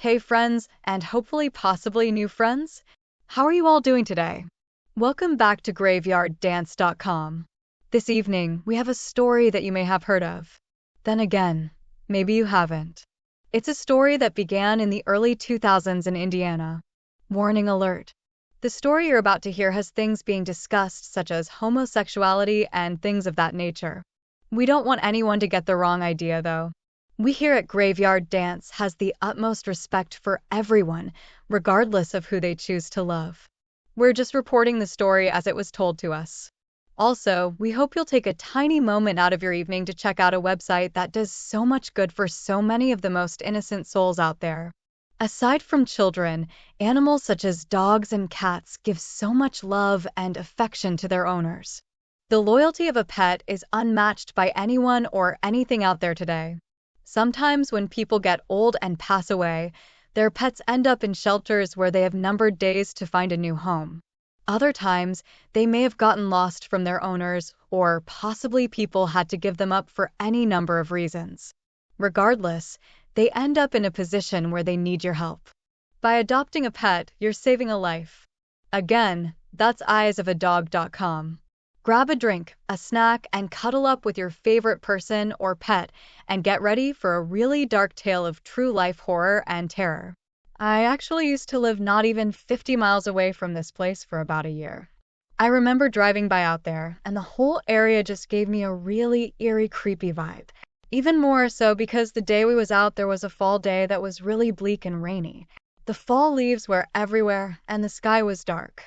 Hey friends, and hopefully possibly new friends. How are you all doing today? Welcome back to graveyarddance.com. This evening, we have a story that you may have heard of. Then again, maybe you haven't. It's a story that began in the early 2000s in Indiana. Warning alert. The story you're about to hear has things being discussed such as homosexuality and things of that nature. We don't want anyone to get the wrong idea though. We here at Graveyard Dance has the utmost respect for everyone, regardless of who they choose to love. We're just reporting the story as it was told to us. Also, we hope you'll take a tiny moment out of your evening to check out a website that does so much good for so many of the most innocent souls out there. Aside from children, animals such as dogs and cats give so much love and affection to their owners. The loyalty of a pet is unmatched by anyone or anything out there today. Sometimes when people get old and pass away, their pets end up in shelters where they have numbered days to find a new home. Other times, they may have gotten lost from their owners, or possibly people had to give them up for any number of reasons. Regardless, they end up in a position where they need your help. By adopting a pet, you're saving a life. Again, that's eyesofadog.com. Grab a drink, a snack, and cuddle up with your favorite person or pet, and get ready for a really dark tale of true life horror and terror. I actually used to live not even 50 miles away from this place for about a year. I remember driving by out there, and the whole area just gave me a really eerie, creepy vibe. Even more so because the day we was out there was a fall day that was really bleak and rainy. The fall leaves were everywhere, and the sky was dark.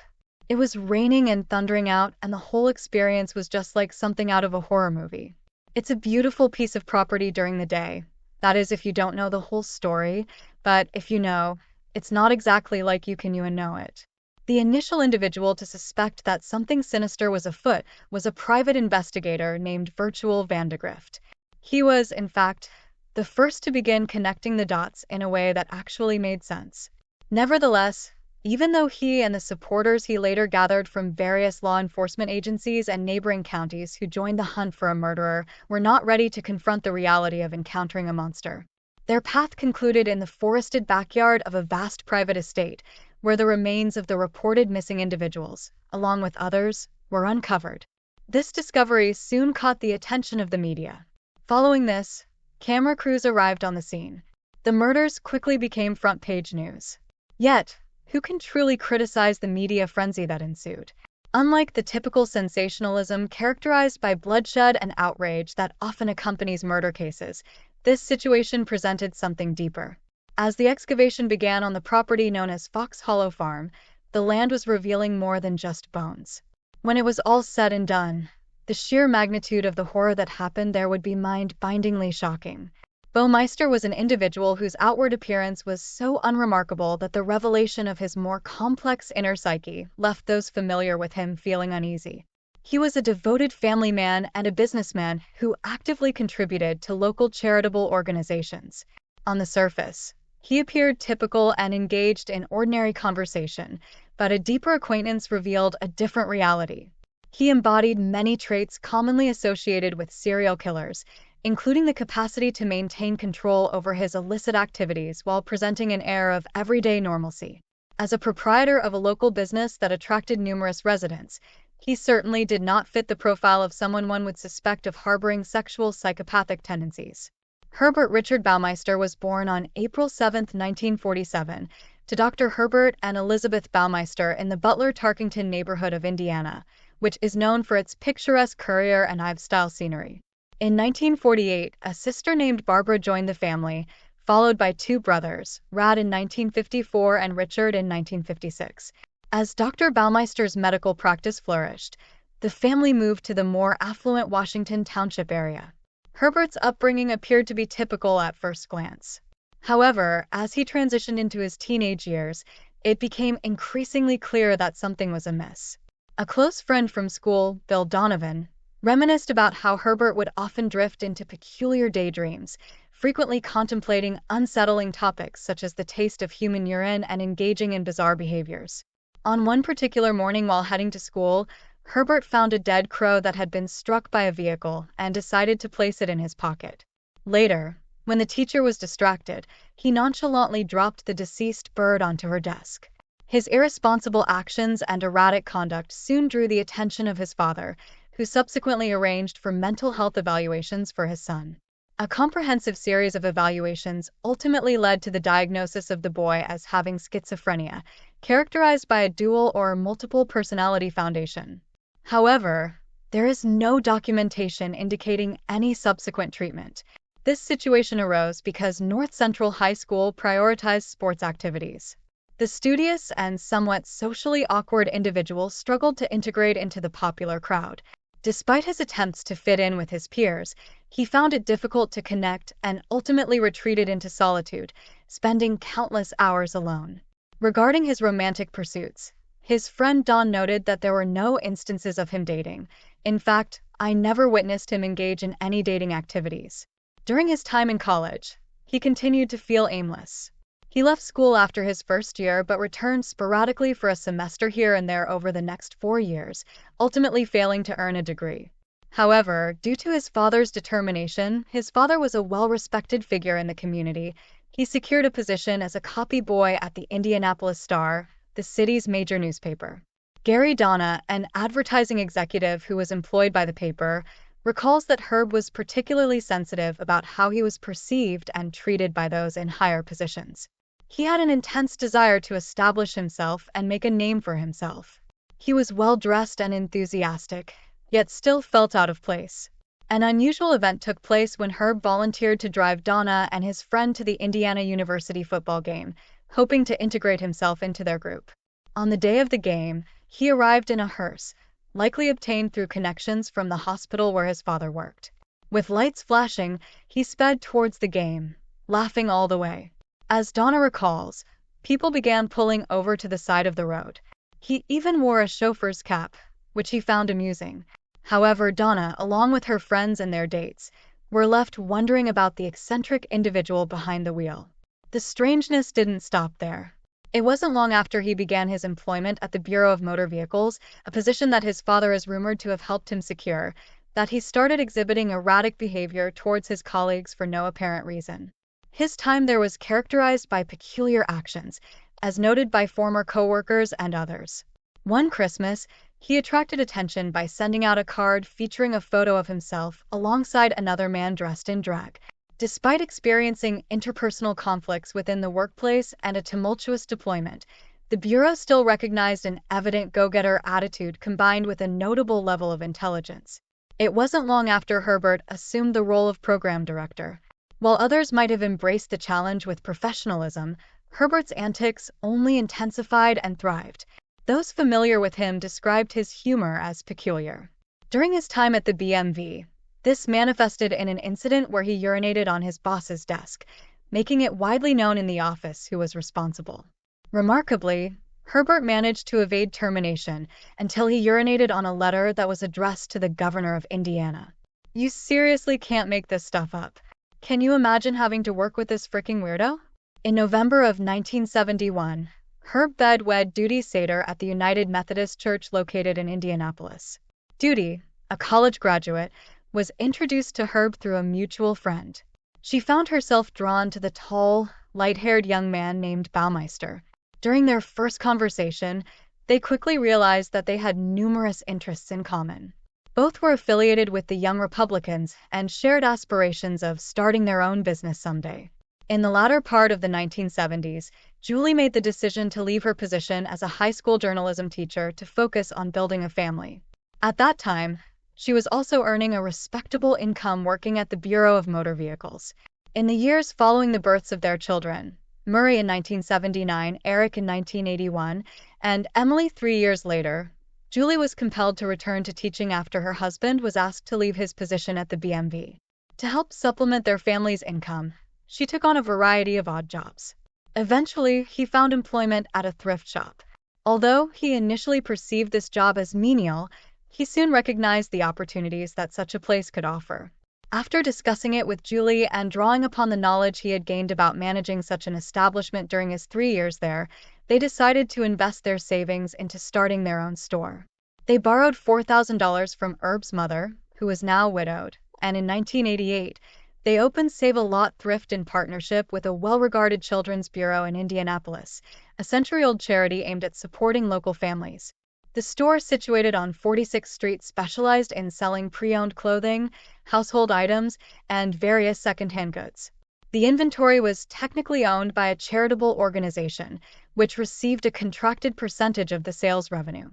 It was raining and thundering out, and the whole experience was just like something out of a horror movie. It's a beautiful piece of property during the day. That is, if you don't know the whole story, but if you know, it's not exactly like you know it. The initial individual to suspect that something sinister was afoot was a private investigator named Virtual Vandegrift. He was, in fact, the first to begin connecting the dots in a way that actually made sense. Nevertheless, even though he and the supporters he later gathered from various law enforcement agencies and neighboring counties who joined the hunt for a murderer were not ready to confront the reality of encountering a monster, their path concluded in the forested backyard of a vast private estate, where the remains of the reported missing individuals, along with others, were uncovered. This discovery soon caught the attention of the media. Following this, camera crews arrived on the scene. The murders quickly became front-page news. Yet, who can truly criticize the media frenzy that ensued? Unlike the typical sensationalism characterized by bloodshed and outrage that often accompanies murder cases, this situation presented something deeper. As the excavation began on the property known as Fox Hollow Farm, the land was revealing more than just bones. When it was all said and done, the sheer magnitude of the horror that happened there would be mind-bindingly shocking. Baumeister was an individual whose outward appearance was so unremarkable that the revelation of his more complex inner psyche left those familiar with him feeling uneasy. He was a devoted family man and a businessman who actively contributed to local charitable organizations. On the surface, he appeared typical and engaged in ordinary conversation, but a deeper acquaintance revealed a different reality. He embodied many traits commonly associated with serial killers, including the capacity to maintain control over his illicit activities while presenting an air of everyday normalcy. As a proprietor of a local business that attracted numerous residents, he certainly did not fit the profile of someone one would suspect of harboring sexual psychopathic tendencies. Herbert Richard Baumeister was born on April 7, 1947, to Dr. Herbert and Elizabeth Baumeister in the Butler-Tarkington neighborhood of Indiana, which is known for its picturesque Currier and Ives-style scenery. In 1948, a sister named Barbara joined the family, followed by two brothers, Rad in 1954 and Richard in 1956. As Dr. Baumeister's medical practice flourished, the family moved to the more affluent Washington Township area. Herbert's upbringing appeared to be typical at first glance. However, as he transitioned into his teenage years, it became increasingly clear that something was amiss. A close friend from school, Bill Donovan, reminisced about how Herbert would often drift into peculiar daydreams, frequently contemplating unsettling topics such as the taste of human urine and engaging in bizarre behaviors. On one particular morning while heading to school, Herbert found a dead crow that had been struck by a vehicle and decided to place it in his pocket. Later, When the teacher was distracted, he nonchalantly dropped the deceased bird onto her desk. His irresponsible actions and erratic conduct soon drew the attention of his father, who subsequently arranged for mental health evaluations for his son. A comprehensive series of evaluations ultimately led to the diagnosis of the boy as having schizophrenia, characterized by a dual or multiple personality foundation. However, there is no documentation indicating any subsequent treatment. This situation arose because North Central High School prioritized sports activities. The studious and somewhat socially awkward individual struggled to integrate into the popular crowd. Despite his attempts to fit in with his peers, he found it difficult to connect and ultimately retreated into solitude, spending countless hours alone. Regarding his romantic pursuits, his friend Don noted that there were no instances of him dating. In fact, I never witnessed him engage in any dating activities. During his time in college, he continued to feel aimless. He left school after his first year but returned sporadically for a semester here and there over the next 4 years, ultimately failing to earn a degree. However, due to his father's determination, his father was a well-respected figure in the community. He secured a position as a copy boy at the Indianapolis Star, the city's major newspaper. Gary Donna, an advertising executive who was employed by the paper, recalls that Herb was particularly sensitive about how he was perceived and treated by those in higher positions. He had an intense desire to establish himself and make a name for himself. He was well-dressed and enthusiastic, yet still felt out of place. An unusual event took place when Herb volunteered to drive Donna and his friend to the Indiana University football game, hoping to integrate himself into their group. On the day of the game, he arrived in a hearse, likely obtained through connections from the hospital where his father worked. With lights flashing, he sped towards the game, laughing all the way. As Donna recalls, people began pulling over to the side of the road. He even wore a chauffeur's cap, which he found amusing. However, Donna, along with her friends and their dates, were left wondering about the eccentric individual behind the wheel. The strangeness didn't stop there. It wasn't long after he began his employment at the Bureau of Motor Vehicles, a position that his father is rumored to have helped him secure, that he started exhibiting erratic behavior towards his colleagues for no apparent reason. His time there was characterized by peculiar actions, as noted by former coworkers and others. One Christmas, he attracted attention by sending out a card featuring a photo of himself alongside another man dressed in drag. Despite experiencing interpersonal conflicts within the workplace and a tumultuous deployment, the Bureau still recognized an evident go-getter attitude combined with a notable level of intelligence. It wasn't long after Herbert assumed the role of program director. While others might have embraced the challenge with professionalism, Herbert's antics only intensified and thrived. Those familiar with him described his humor as peculiar. During his time at the BMV, this manifested in an incident where he urinated on his boss's desk, making it widely known in the office who was responsible. Remarkably, Herbert managed to evade termination until he urinated on a letter that was addressed to the governor of Indiana. You seriously can't make this stuff up. Can you imagine having to work with this freaking weirdo? In November of 1971, Herb wed Duty Sater at the United Methodist Church located in Indianapolis. Duty, a college graduate, was introduced to Herb through a mutual friend. She found herself drawn to the tall, light-haired young man named Baumeister. During their first conversation, they quickly realized that they had numerous interests in common. Both were affiliated with the Young Republicans and shared aspirations of starting their own business someday. In the latter part of the 1970s, Julie made the decision to leave her position as a high school journalism teacher to focus on building a family. At that time, she was also earning a respectable income working at the Bureau of Motor Vehicles. In the years following the births of their children, Murray in 1979, Eric in 1981, and Emily 3 years later, Julie was compelled to return to teaching after her husband was asked to leave his position at the BMV. To help supplement their family's income, she took on a variety of odd jobs. Eventually, he found employment at a thrift shop. Although he initially perceived this job as menial, he soon recognized the opportunities that such a place could offer. After discussing it with Julie and drawing upon the knowledge he had gained about managing such an establishment during his 3 years there, they decided to invest their savings into starting their own store. They borrowed $4,000 from Herb's mother, who was now widowed, and in 1988, They opened Save a Lot Thrift in partnership with a well-regarded children's bureau in Indianapolis, a century-old charity aimed at supporting local families. The store, situated on 46th Street, specialized in selling pre-owned clothing, household items, and various second-hand goods. The inventory was technically owned by a charitable organization, which received a contracted percentage of the sales revenue.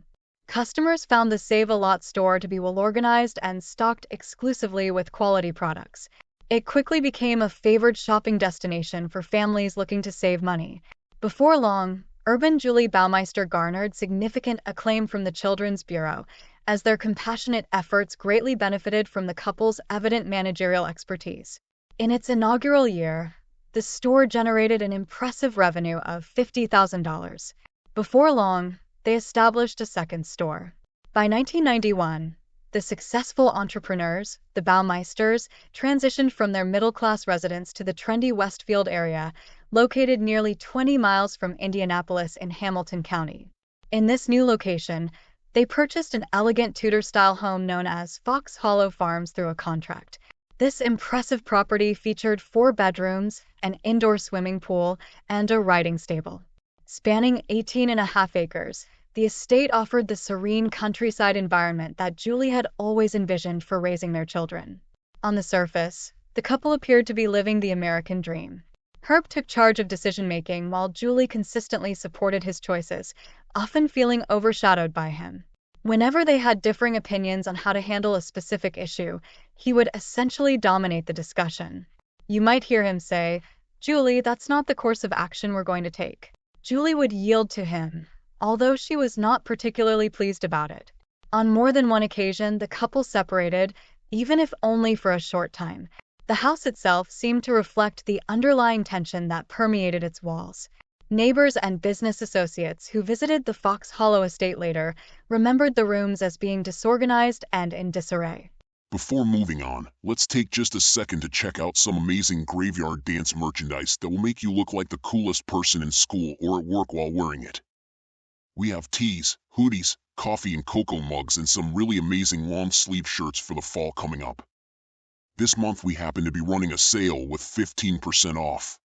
Customers found the Save a Lot store to be well-organized and stocked exclusively with quality products. It quickly became a favored shopping destination for families looking to save money. Before long, Herb and Julie Baumeister garnered significant acclaim from the Children's Bureau, as their compassionate efforts greatly benefited from the couple's evident managerial expertise. In its inaugural year, the store generated an impressive revenue of $50,000. Before long, they established a second store. By 1991, the successful entrepreneurs, the Baumeisters, transitioned from their middle-class residence to the trendy Westfield area, located nearly 20 miles from Indianapolis in Hamilton County. In this new location, they purchased an elegant Tudor-style home known as Fox Hollow Farms through a contract. This impressive property featured 4 bedrooms, an indoor swimming pool, and a riding stable. Spanning 18.5 acres, the estate offered the serene countryside environment that Julie had always envisioned for raising their children. On the surface, the couple appeared to be living the American dream. Herb took charge of decision-making while Julie consistently supported his choices, often feeling overshadowed by him. Whenever they had differing opinions on how to handle a specific issue, he would essentially dominate the discussion. You might hear him say, "Julie, that's not the course of action we're going to take." Julie would yield to him, although she was not particularly pleased about it. On more than one occasion, the couple separated, even if only for a short time. The house itself seemed to reflect the underlying tension that permeated its walls. Neighbors and business associates who visited the Fox Hollow estate later remembered the rooms as being disorganized and in disarray. Before moving on, let's take just a second to check out some amazing graveyard dance merchandise that will make you look like the coolest person in school or at work while wearing it. We have tees, hoodies, coffee and cocoa mugs, and some really amazing long-sleeve shirts for the fall coming up. This month we happen to be running a sale with 15% off.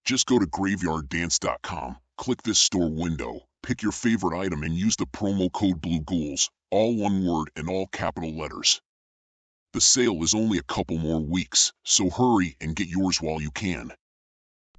Just go to graveyarddance.com, click this store window, pick your favorite item and use the promo code BLUEGHOULS, all one word and all capital letters. The sale is only a couple more weeks, so hurry and get yours while you can.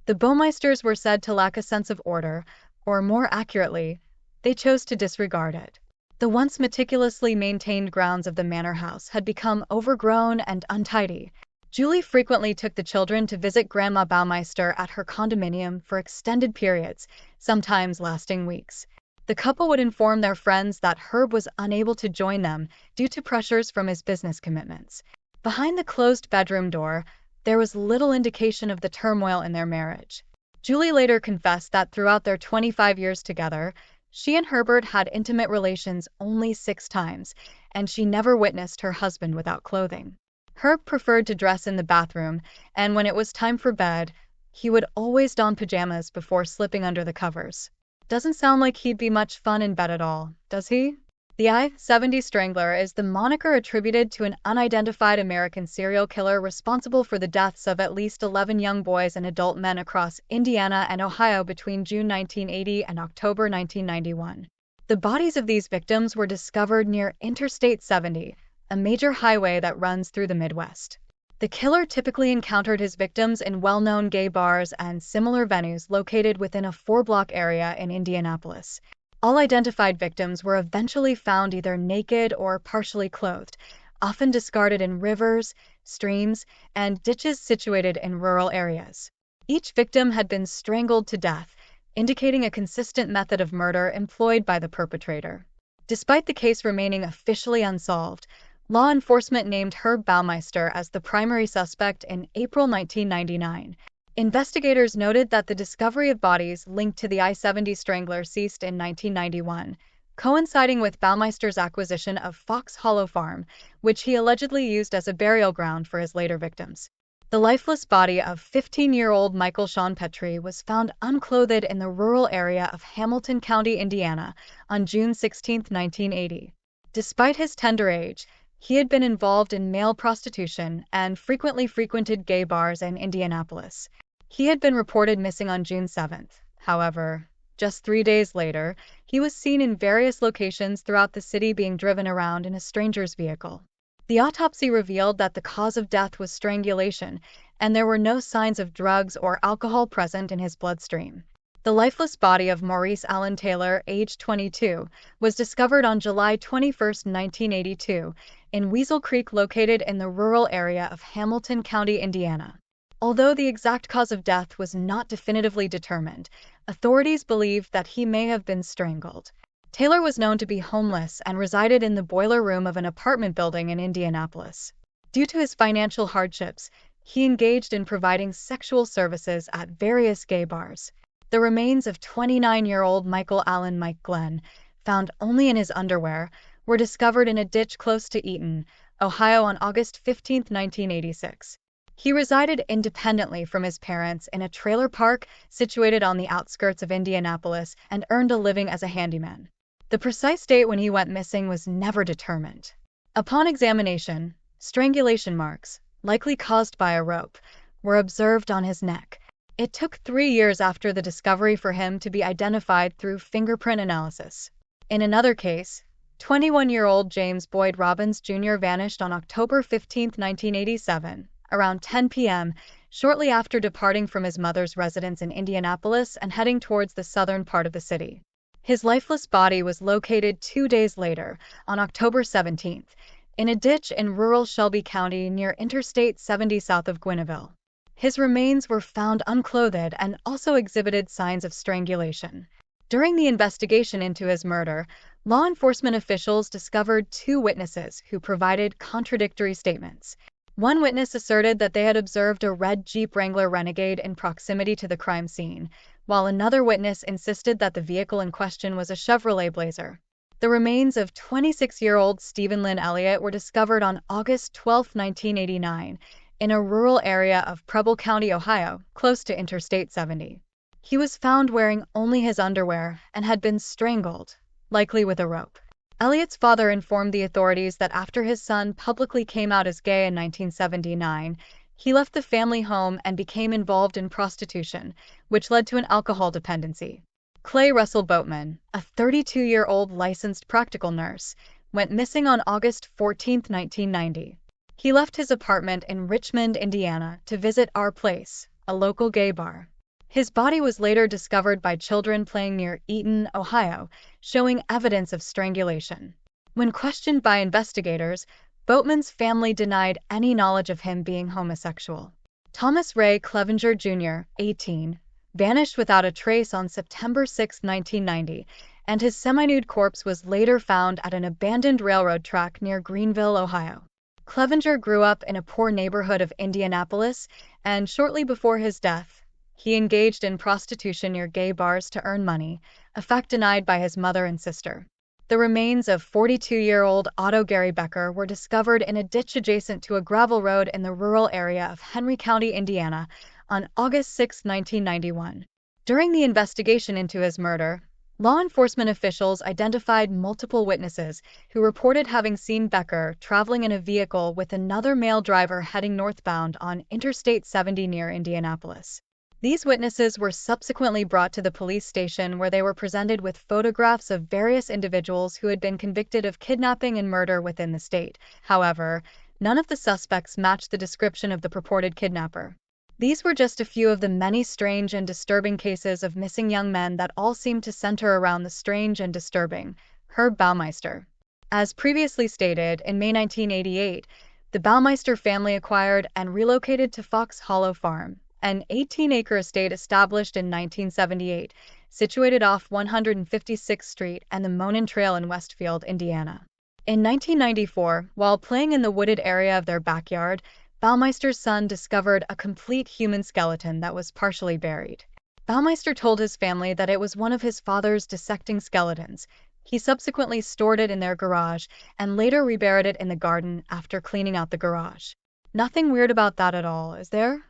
The Baumeisters were said to lack a sense of order, or more accurately, they chose to disregard it. The once meticulously maintained grounds of the manor house had become overgrown and untidy. Julie frequently took the children to visit Grandma Baumeister at her condominium for extended periods, sometimes lasting weeks. The couple would inform their friends that Herb was unable to join them due to pressures from his business commitments. Behind the closed bedroom door, there was little indication of the turmoil in their marriage. Julie later confessed that throughout their 25 years together, she and Herbert had intimate relations only 6 times, and she never witnessed her husband without clothing. Herb preferred to dress in the bathroom, and when it was time for bed, he would always don pajamas before slipping under the covers. Doesn't sound like he'd be much fun in bed at all, does he? The I-70 Strangler is the moniker attributed to an unidentified American serial killer responsible for the deaths of at least 11 young boys and adult men across Indiana and Ohio between June 1980 and October 1991. The bodies of these victims were discovered near Interstate 70, a major highway that runs through the Midwest. The killer typically encountered his victims in well-known gay bars and similar venues located within a 4-block area in Indianapolis. All identified victims were eventually found either naked or partially clothed, often discarded in rivers, streams, and ditches situated in rural areas. Each victim had been strangled to death, indicating a consistent method of murder employed by the perpetrator. Despite the case remaining officially unsolved, law enforcement named Herb Baumeister as the primary suspect in April 1999. Investigators noted that the discovery of bodies linked to the I-70 Strangler ceased in 1991, coinciding with Baumeister's acquisition of Fox Hollow Farm, which he allegedly used as a burial ground for his later victims. The lifeless body of 15-year-old Michael Sean Petrie was found unclothed in the rural area of Hamilton County, Indiana, on June 16, 1980. Despite his tender age, He had been involved in male prostitution and frequently frequented gay bars in Indianapolis. He had been reported missing on June 7th. However, just 3 days later, he was seen in various locations throughout the city being driven around in a stranger's vehicle. The autopsy revealed that the cause of death was strangulation, and there were no signs of drugs or alcohol present in his bloodstream. The lifeless body of Maurice Allen Taylor, aged 22, was discovered on July 21, 1982, in Weasel Creek located in the rural area of Hamilton County, Indiana. Although the exact cause of death was not definitively determined, authorities believe that he may have been strangled. Taylor was known to be homeless and resided in the boiler room of an apartment building in Indianapolis. Due to his financial hardships, he engaged in providing sexual services at various gay bars. The remains of 29-year-old Michael Allen Mike Glenn, found only in his underwear, were discovered in a ditch close to Eaton, Ohio on August 15, 1986. He resided independently from his parents in a trailer park situated on the outskirts of Indianapolis and earned a living as a handyman. The precise date when he went missing was never determined. Upon examination, strangulation marks, likely caused by a rope, were observed on his neck. It took 3 years after the discovery for him to be identified through fingerprint analysis. In another case, 21-year-old James Boyd Robbins Jr. vanished on October 15, 1987, around 10 p.m., shortly after departing from his mother's residence in Indianapolis and heading towards the southern part of the city. His lifeless body was located 2 days later, on October 17th, in a ditch in rural Shelby County near Interstate 70 south of Gwinnettville. His remains were found unclothed and also exhibited signs of strangulation. During the investigation into his murder, law enforcement officials discovered 2 witnesses who provided contradictory statements. One witness asserted that they had observed a red Jeep Wrangler Renegade in proximity to the crime scene, while another witness insisted that the vehicle in question was a Chevrolet Blazer. The remains of 26-year-old Stephen Lynn Elliott were discovered on August 12, 1989, in a rural area of Preble County, Ohio, close to Interstate 70. He was found wearing only his underwear and had been strangled, likely with a rope. Elliott's father informed the authorities that after his son publicly came out as gay in 1979, he left the family home and became involved in prostitution, which led to an alcohol dependency. Clay Russell Boatman, a 32-year-old licensed practical nurse, went missing on August 14, 1990. He left his apartment in Richmond, Indiana, to visit Our Place, a local gay bar. His body was later discovered by children playing near Eaton, Ohio, showing evidence of strangulation. When questioned by investigators, Boatman's family denied any knowledge of him being homosexual. Thomas Ray Clevenger Jr., 18, vanished without a trace on September 6, 1990, and his semi-nude corpse was later found at an abandoned railroad track near Greenville, Ohio. Clevenger grew up in a poor neighborhood of Indianapolis, and shortly before his death, he engaged in prostitution near gay bars to earn money, a fact denied by his mother and sister. The remains of 42-year-old Otto Gary Becker were discovered in a ditch adjacent to a gravel road in the rural area of Henry County, Indiana, on August 6, 1991. During the investigation into his murder, law enforcement officials identified multiple witnesses who reported having seen Becker traveling in a vehicle with another male driver heading northbound on Interstate 70 near Indianapolis. These witnesses were subsequently brought to the police station where they were presented with photographs of various individuals who had been convicted of kidnapping and murder within the state. However, none of the suspects matched the description of the purported kidnapper. These were just a few of the many strange and disturbing cases of missing young men that all seemed to center around the strange and disturbing Herb Baumeister. As previously stated, in May 1988, the Baumeister family acquired and relocated to Fox Hollow Farm, an 18-acre estate established in 1978, situated off 156th Street and the Monon Trail in Westfield, Indiana. In 1994, while playing in the wooded area of their backyard, Baumeister's son discovered a complete human skeleton that was partially buried. Baumeister told his family that it was one of his father's dissecting skeletons. He subsequently stored it in their garage and later reburied it in the garden after cleaning out the garage. Nothing weird about that at all, is there?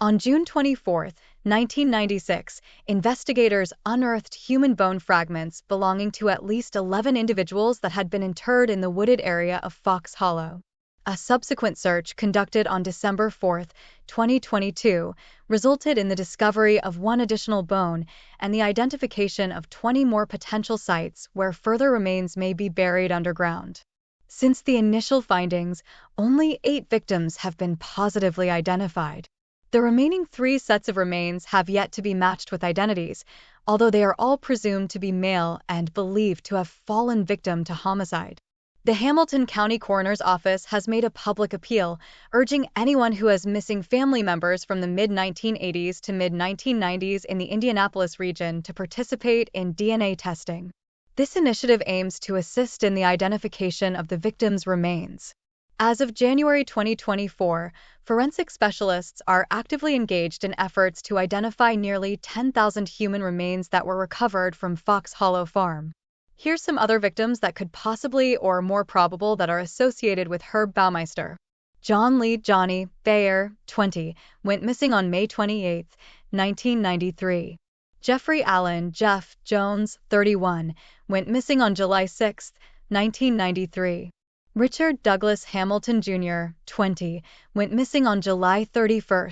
On June 24, 1996, investigators unearthed human bone fragments belonging to at least 11 individuals that had been interred in the wooded area of Fox Hollow. A subsequent search conducted on December 4, 2022, resulted in the discovery of one additional bone and the identification of 20 more potential sites where further remains may be buried underground. Since the initial findings, only 8 victims have been positively identified. The remaining 3 sets of remains have yet to be matched with identities, although they are all presumed to be male and believed to have fallen victim to homicide. The Hamilton County Coroner's Office has made a public appeal, urging anyone who has missing family members from the mid-1980s to mid-1990s in the Indianapolis region to participate in DNA testing. This initiative aims to assist in the identification of the victims' remains. As of January 2024, forensic specialists are actively engaged in efforts to identify nearly 10,000 human remains that were recovered from Fox Hollow Farm. Here's some other victims that could possibly or more probable that are associated with Herb Baumeister. John Lee Johnny Bayer, 20, went missing on May 28, 1993. Jeffrey Allen Jeff Jones, 31, went missing on July 6, 1993. Richard Douglas Hamilton Jr., 20, went missing on July 31,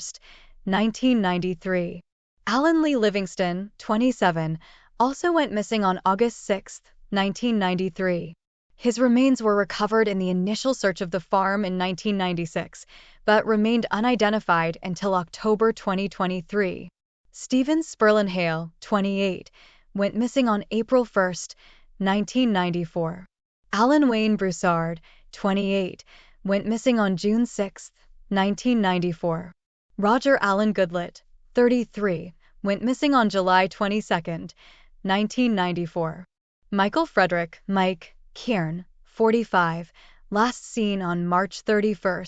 1993. Alan Lee Livingston, 27, also went missing on August 6, 1993. His remains were recovered in the initial search of the farm in 1996, but remained unidentified until October 2023. Stephen Sperlin Hale, 28, went missing on April 1, 1994. Alan Wayne Broussard, 28, went missing on June 6, 1994. Roger Allen Goodlett, 33, went missing on July 22, 1994. Michael Frederick Mike Kearn, 45, last seen on March 31,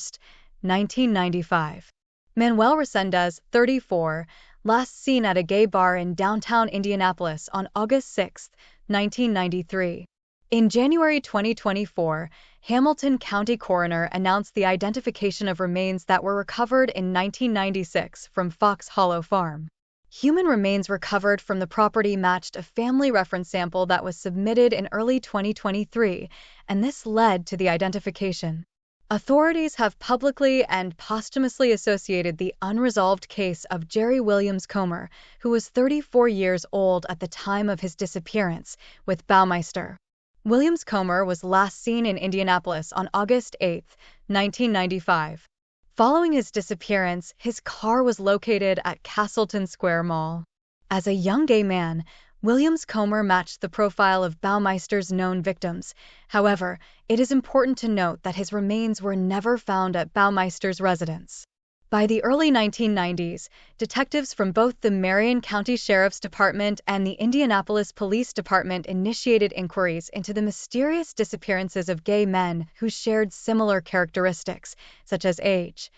1995. Manuel Resendez, 34, last seen at a gay bar in downtown Indianapolis on August 6, 1993. In January 2024, Hamilton County Coroner announced the identification of remains that were recovered in 1996 from Fox Hollow Farm. Human remains recovered from the property matched a family reference sample that was submitted in early 2023, and this led to the identification. Authorities have publicly and posthumously associated the unresolved case of Jerry Williams Comer, who was 34 years old at the time of his disappearance, with Baumeister. Williams Comer was last seen in Indianapolis on August 8, 1995. Following his disappearance, his car was located at Castleton Square Mall. As a young gay man, Williams Comer matched the profile of Baumeister's known victims. However, it is important to note that his remains were never found at Baumeister's residence. By the early 1990s, detectives from both the Marion County Sheriff's Department and the Indianapolis Police Department initiated inquiries into the mysterious disappearances of gay men who shared similar characteristics, such as age,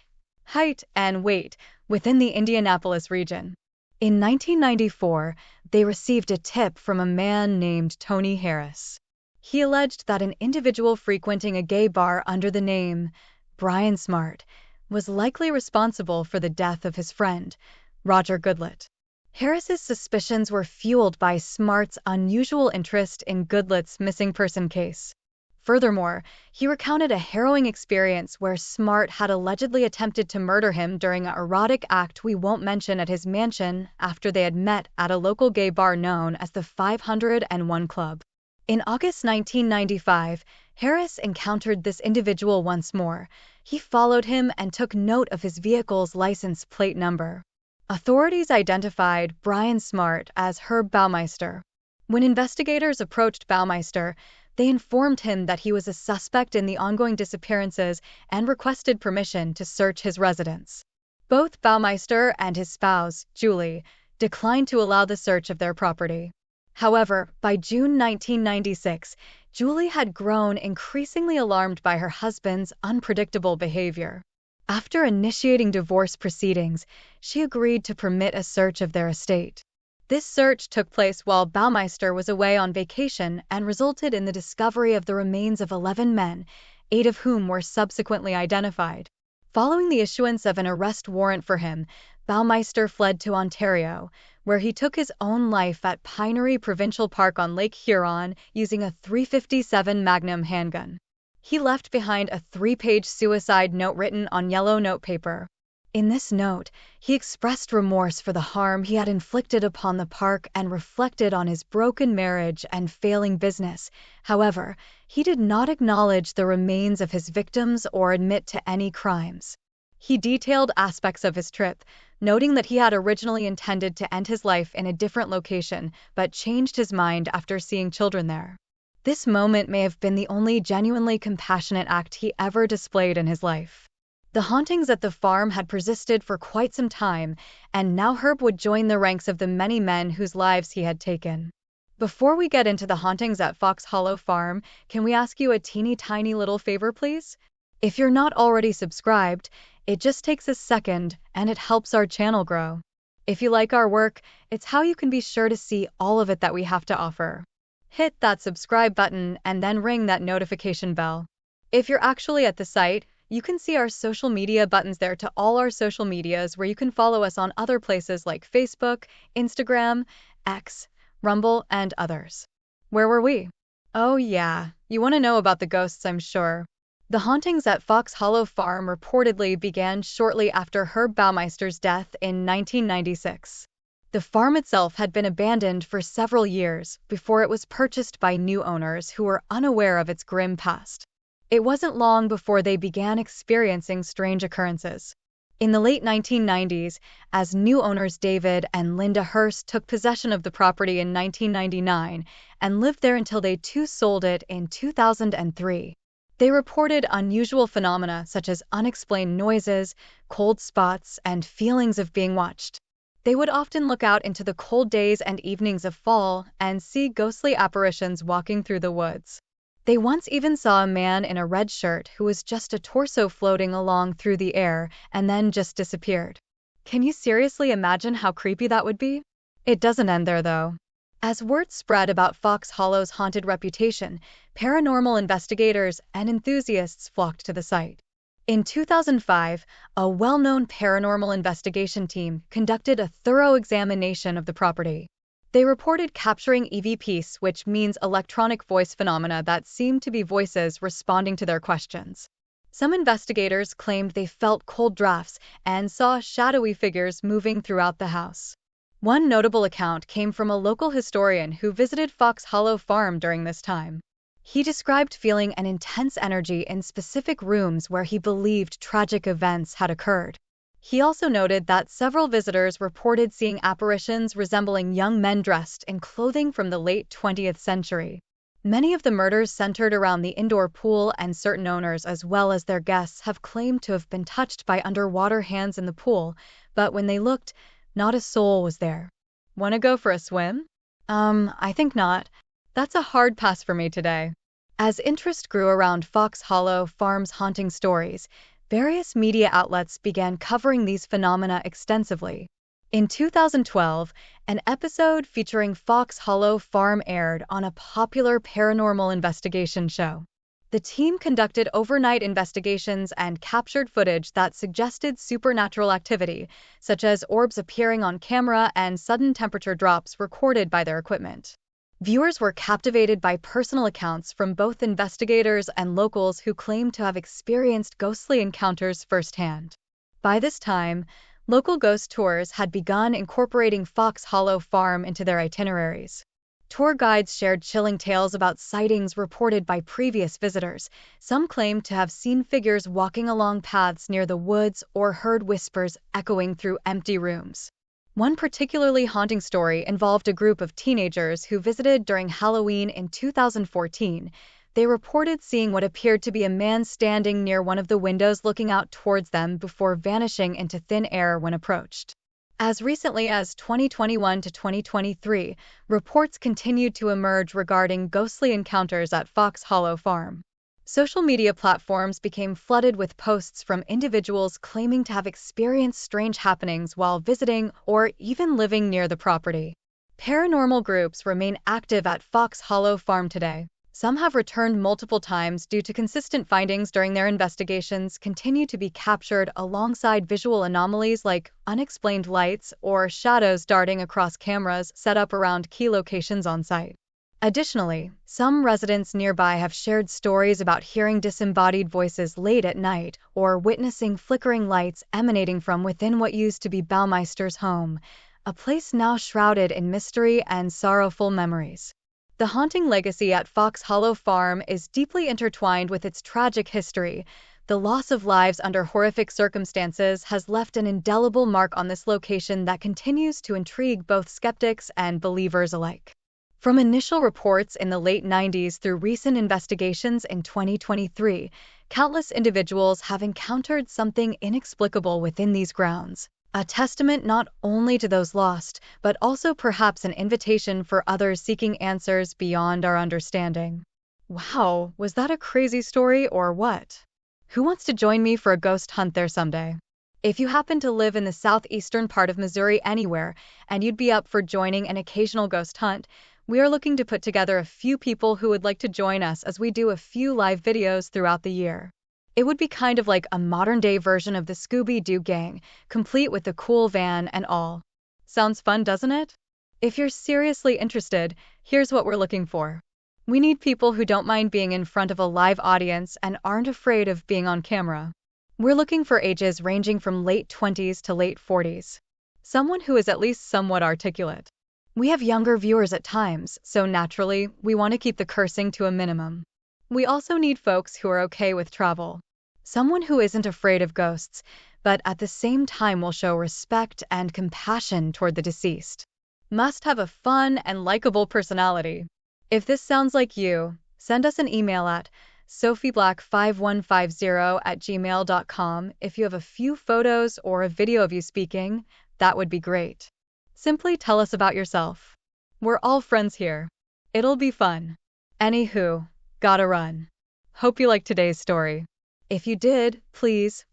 height, and weight, within the Indianapolis region. In 1994, they received a tip from a man named Tony Harris. He alleged that an individual frequenting a gay bar under the name Brian Smart was likely responsible for the death of his friend, Roger Goodlett. Harris's suspicions were fueled by Smart's unusual interest in Goodlett's missing person case. Furthermore, he recounted a harrowing experience where Smart had allegedly attempted to murder him during an erotic act we won't mention at his mansion after they had met at a local gay bar known as the 501 Club. In August 1995, Harris encountered this individual once more. He followed him and took note of his vehicle's license plate number. Authorities identified Brian Smart as Herb Baumeister. When investigators approached Baumeister, they informed him that he was a suspect in the ongoing disappearances and requested permission to search his residence. Both Baumeister and his spouse, Julie, declined to allow the search of their property. However, by June 1996, Julie had grown increasingly alarmed by her husband's unpredictable behavior. After initiating divorce proceedings, she agreed to permit a search of their estate. This search took place while Baumeister was away on vacation and resulted in the discovery of the remains of 11 men, 8 of whom were subsequently identified. Following the issuance of an arrest warrant for him, Baumeister fled to Ontario, where he took his own life at Pinery Provincial Park on Lake Huron using a .357 Magnum handgun. He left behind a 3-page suicide note written on yellow notepaper. In this note, he expressed remorse for the harm he had inflicted upon the park and reflected on his broken marriage and failing business. However, he did not acknowledge the remains of his victims or admit to any crimes. He detailed aspects of his trip, noting that he had originally intended to end his life in a different location, but changed his mind after seeing children there. This moment may have been the only genuinely compassionate act he ever displayed in his life. The hauntings at the farm had persisted for quite some time, and now Herb would join the ranks of the many men whose lives he had taken. Before we get into the hauntings at Fox Hollow Farm, can we ask you a teeny tiny little favor, please? If you're not already subscribed, it just takes a second, and it helps our channel grow. If you like our work, it's how you can be sure to see all of it that we have to offer. Hit that subscribe button and then ring that notification bell. If you're actually at the site, you can see our social media buttons there to all our social medias where you can follow us on other places like Facebook, Instagram, X, Rumble, and others. Where were we? Oh yeah, you want to know about the ghosts, I'm sure. The hauntings at Fox Hollow Farm reportedly began shortly after Herb Baumeister's death in 1996. The farm itself had been abandoned for several years before it was purchased by new owners who were unaware of its grim past. It wasn't long before they began experiencing strange occurrences. In the late 1990s, as new owners David and Linda Hurst took possession of the property in 1999 and lived there until they too sold it in 2003, they reported unusual phenomena such as unexplained noises, cold spots, and feelings of being watched. They would often look out into the cold days and evenings of fall and see ghostly apparitions walking through the woods. They once even saw a man in a red shirt who was just a torso floating along through the air and then just disappeared. Can you seriously imagine how creepy that would be? It doesn't end there, though. As word spread about Fox Hollow's haunted reputation, paranormal investigators and enthusiasts flocked to the site. In 2005, a well-known paranormal investigation team conducted a thorough examination of the property. They reported capturing EVPs, which means electronic voice phenomena that seemed to be voices responding to their questions. Some investigators claimed they felt cold drafts and saw shadowy figures moving throughout the house. One notable account came from a local historian who visited Fox Hollow Farm during this time. He described feeling an intense energy in specific rooms where he believed tragic events had occurred. He also noted that several visitors reported seeing apparitions resembling young men dressed in clothing from the late 20th century. Many of the murders centered around the indoor pool, and certain owners as well as their guests have claimed to have been touched by underwater hands in the pool, but when they looked, not a soul was there. Want to go for a swim? I think not. That's a hard pass for me today. As interest grew around Fox Hollow Farm's haunting stories, various media outlets began covering these phenomena extensively. In 2012, an episode featuring Fox Hollow Farm aired on a popular paranormal investigation show. The team conducted overnight investigations and captured footage that suggested supernatural activity, such as orbs appearing on camera and sudden temperature drops recorded by their equipment. Viewers were captivated by personal accounts from both investigators and locals who claimed to have experienced ghostly encounters firsthand. By this time, local ghost tours had begun incorporating Fox Hollow Farm into their itineraries. Tour guides shared chilling tales about sightings reported by previous visitors. Some claimed to have seen figures walking along paths near the woods or heard whispers echoing through empty rooms. One particularly haunting story involved a group of teenagers who visited during Halloween in 2014. They reported seeing what appeared to be a man standing near one of the windows looking out towards them before vanishing into thin air when approached. As recently as 2021 to 2023, reports continued to emerge regarding ghostly encounters at Fox Hollow Farm. Social media platforms became flooded with posts from individuals claiming to have experienced strange happenings while visiting or even living near the property. Paranormal groups remain active at Fox Hollow Farm today. Some have returned multiple times due to consistent findings during their investigations continue to be captured alongside visual anomalies like unexplained lights or shadows darting across cameras set up around key locations on site. Additionally, some residents nearby have shared stories about hearing disembodied voices late at night or witnessing flickering lights emanating from within what used to be Baumeister's home, a place now shrouded in mystery and sorrowful memories. The haunting legacy at Fox Hollow Farm is deeply intertwined with its tragic history. The loss of lives under horrific circumstances has left an indelible mark on this location that continues to intrigue both skeptics and believers alike. From initial reports in the late 90s through recent investigations in 2023, countless individuals have encountered something inexplicable within these grounds. A testament not only to those lost, but also perhaps an invitation for others seeking answers beyond our understanding. Wow, was that a crazy story or what? Who wants to join me for a ghost hunt there someday? If you happen to live in the southeastern part of Missouri anywhere, and you'd be up for joining an occasional ghost hunt, we are looking to put together a few people who would like to join us as we do a few live videos throughout the year. It would be kind of like a modern-day version of the Scooby-Doo gang, complete with the cool van and all. Sounds fun, doesn't it? If you're seriously interested, here's what we're looking for. We need people who don't mind being in front of a live audience and aren't afraid of being on camera. We're looking for ages ranging from late 20s to late 40s. Someone who is at least somewhat articulate. We have younger viewers at times, so naturally, we want to keep the cursing to a minimum. We also need folks who are okay with travel. Someone who isn't afraid of ghosts, but at the same time will show respect and compassion toward the deceased. Must have a fun and likable personality. If this sounds like you, send us an email at sophieblack5150@gmail.com if you have a few photos or a video of you speaking. That would be great. Simply tell us about yourself. We're all friends here. It'll be fun. Anywho, gotta run. Hope you liked today's story. If you did, please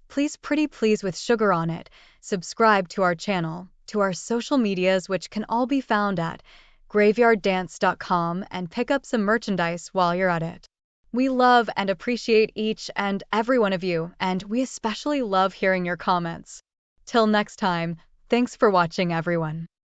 pretty please with sugar on it, subscribe to our channel, to our social medias which can all be found at graveyarddance.com, and pick up some merchandise while you're at it. We love and appreciate each and every one of you, and we especially love hearing your comments. Till next time, thanks for watching everyone.